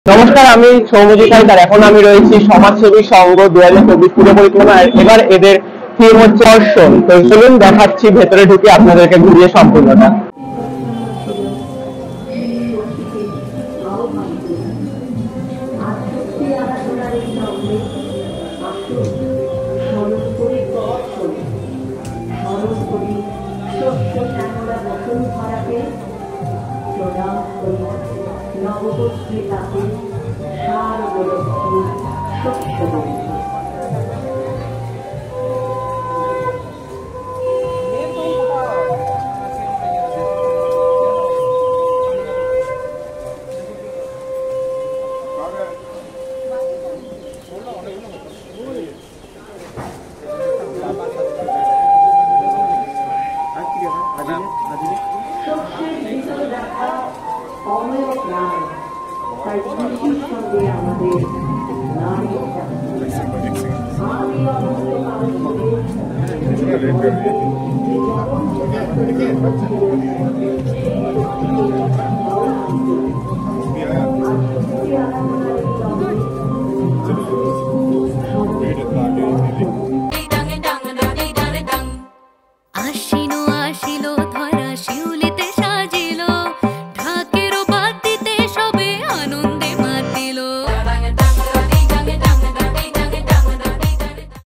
নমস্কার, আমি সৌম্যজিৎ হালদার। এখন আমি রয়েছি সমাজসেবী সংঘ 2024 পুজো পরিক্রমা। এবার এদের থিম হচ্ছে দর্শন। তো চলুন দেখাচ্ছি ভেতরে ঢুকে আপনাদেরকে ঘুরিয়ে সম্পূর্ণটা। নবপত্রিকাকে সারবলক্ষ্মী শস্যবতী শস্যের ভিতরে দেখা অময় প্রাণ, তাই কৃষির সঙ্গে আমাদের নারীর আমি অনন্তকাল ধরে